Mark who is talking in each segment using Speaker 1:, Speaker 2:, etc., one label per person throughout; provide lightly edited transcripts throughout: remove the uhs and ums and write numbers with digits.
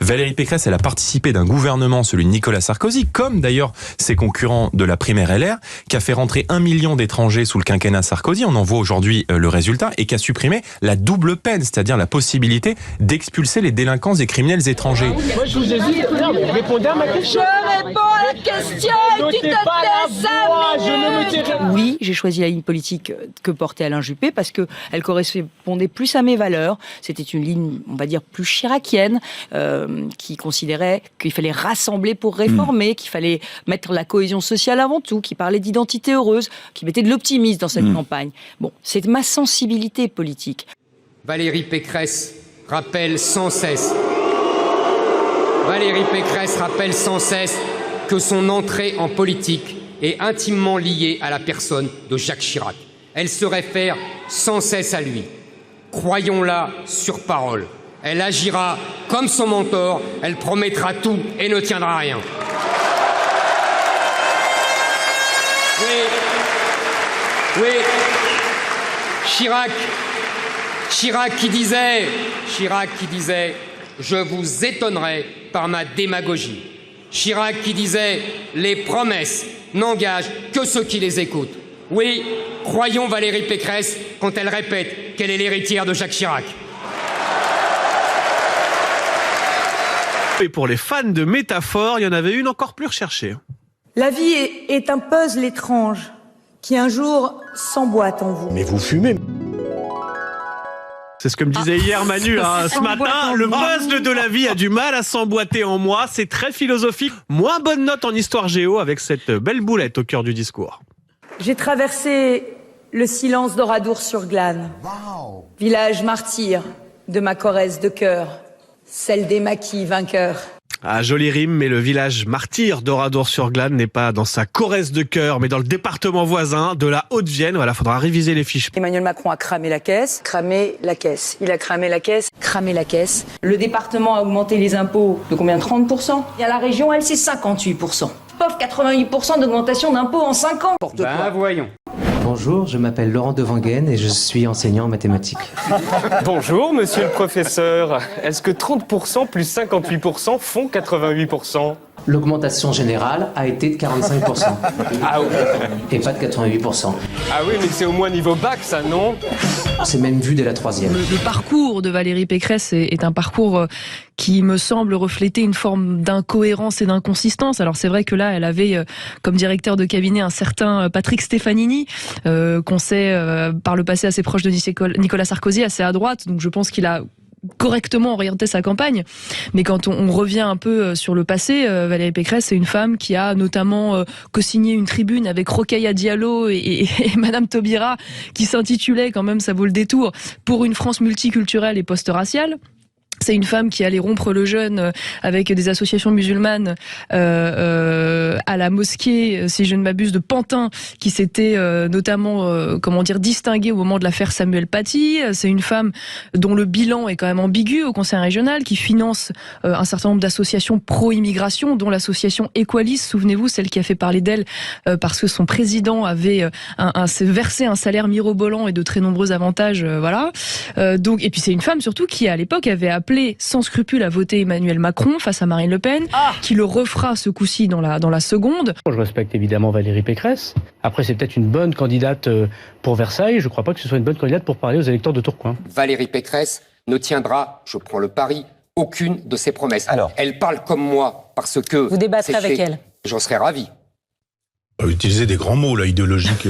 Speaker 1: Valérie Pécresse, elle a participé d'un gouvernement, celui de Nicolas Sarkozy, comme d'ailleurs ses concurrents de la primaire LR, qui a fait rentrer 1 million d'étrangers sous le quinquennat Sarkozy, on en voit aujourd'hui le résultat, et qui a supprimé la double peine, c'est-à-dire la possibilité d'expulser les délinquants et criminels étrangers.
Speaker 2: Moi je vous ai dit, répondez à ma question.
Speaker 3: Je réponds à la question et tu te tais. Oui, j'ai choisi la ligne politique que portait Alain Juppé parce qu'elle correspondait plus à mes valeurs. C'était une ligne, on va dire, plus chiracienne, qui considérait qu'il fallait rassembler pour réformer, qu'il fallait mettre la cohésion sociale avant tout, qui parlait d'identité heureuse, qui mettait de l'optimisme dans cette campagne. Bon, c'est ma sensibilité politique.
Speaker 4: Valérie Pécresse rappelle sans cesse que son entrée en politique est intimement liée à la personne de Jacques Chirac. Elle se réfère sans cesse à lui. Croyons-la sur parole. Elle agira comme son mentor, elle promettra tout et ne tiendra rien. Oui, Chirac qui disait « Je vous étonnerai par ma démagogie ». Chirac qui disait « Les promesses n'engagent que ceux qui les écoutent ». Oui, croyons Valérie Pécresse quand elle répète qu'elle est l'héritière de Jacques Chirac.
Speaker 5: Et pour les fans de métaphores, il y en avait une encore plus recherchée.
Speaker 6: La vie est un puzzle étrange qui un jour s'emboîte en vous.
Speaker 2: Mais vous fumez.
Speaker 5: C'est ce que me disait hier Manu ce matin. Le puzzle de la vie a du mal à s'emboîter en moi. C'est très philosophique. Moins bonne note en histoire géo avec cette belle boulette au cœur du discours.
Speaker 6: J'ai traversé le silence d'Oradour-sur-Glane, village martyr de ma Corrèze de cœur, celle des maquis vainqueurs.
Speaker 5: Ah, jolie rime, mais le village martyr d'Oradour-sur-Glane n'est pas dans sa Corrèze de cœur, mais dans le département voisin de la Haute-Vienne. Voilà, faudra réviser les fiches.
Speaker 6: Emmanuel Macron a cramé la caisse, Il a cramé la caisse. Le département a augmenté les impôts de combien? 30%. Et à la région, elle, c'est 58%. Pauvre 88% d'augmentation d'impôts en 5 ans.
Speaker 4: Voyons.
Speaker 7: Bonjour, je m'appelle Laurent Devangen et je suis enseignant en mathématiques.
Speaker 8: Bonjour, monsieur le professeur. Est-ce que 30% plus 58% font 88%?
Speaker 7: L'augmentation générale a été de 45%.
Speaker 8: Ah oui.
Speaker 7: Et pas de 88%.
Speaker 8: Ah oui, mais c'est au moins niveau bac, ça, non?
Speaker 7: C'est même vu dès la 3e.
Speaker 9: Le parcours de Valérie Pécresse est un parcours qui me semble refléter une forme d'incohérence et d'inconsistance. Alors c'est vrai que là, elle avait comme directeur de cabinet un certain Patrick Stefanini, qu'on sait par le passé assez proche de Nicolas Sarkozy, assez à droite. Donc je pense qu'il a correctement orienté sa campagne. Mais quand on revient un peu sur le passé, Valérie Pécresse, c'est une femme qui a notamment co-signé une tribune avec Rokhaya Diallo et Madame Taubira, qui s'intitulait, quand même, ça vaut le détour, pour une France multiculturelle et post-raciale. C'est une femme qui allait rompre le jeûne avec des associations musulmanes à la mosquée, si je ne m'abuse, de Pantin, qui s'était notamment, distinguée au moment de l'affaire Samuel Paty. C'est une femme dont le bilan est quand même ambigu au Conseil régional, qui finance un certain nombre d'associations pro-immigration, dont l'association Equalis, souvenez-vous, celle qui a fait parler d'elle parce que son président avait versé un salaire mirobolant et de très nombreux avantages, voilà. Donc, et puis c'est une femme surtout qui, à l'époque, avait appelé sans scrupule à voter Emmanuel Macron face à Marine Le Pen, qui le refera ce coup-ci dans la seconde.
Speaker 10: Je respecte évidemment Valérie Pécresse. Après, c'est peut-être une bonne candidate pour Versailles. Je ne crois pas que ce soit une bonne candidate pour parler aux électeurs de Tourcoing.
Speaker 4: Valérie Pécresse ne tiendra, je prends le pari, aucune de ses promesses. Alors, elle parle comme moi parce que...
Speaker 6: Vous débattrez avec elle?
Speaker 4: J'en serais ravi.
Speaker 11: Utiliser des grands mots là, idéologiques.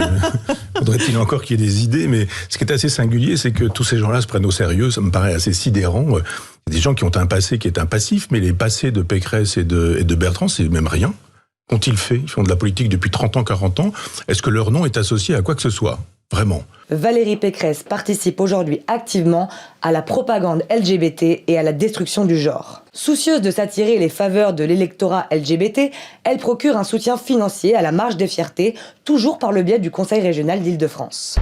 Speaker 11: Faudrait-il encore qu'il y ait des idées, mais ce qui est assez singulier, c'est que tous ces gens-là se prennent au sérieux. Ça me paraît assez sidérant. Il y a des gens qui ont un passé qui est un passif, mais les passés de Pécresse et de Bertrand, c'est même rien. Qu'ont-ils fait? Ils font de la politique depuis 30 ans, 40 ans. Est-ce que leur nom est associé à quoi que ce soit? Vraiment.
Speaker 6: Valérie Pécresse participe aujourd'hui activement à la propagande LGBT et à la destruction du genre. Soucieuse de s'attirer les faveurs de l'électorat LGBT, elle procure un soutien financier à la Marche des Fiertés, toujours par le biais du Conseil régional d'Île-de-France.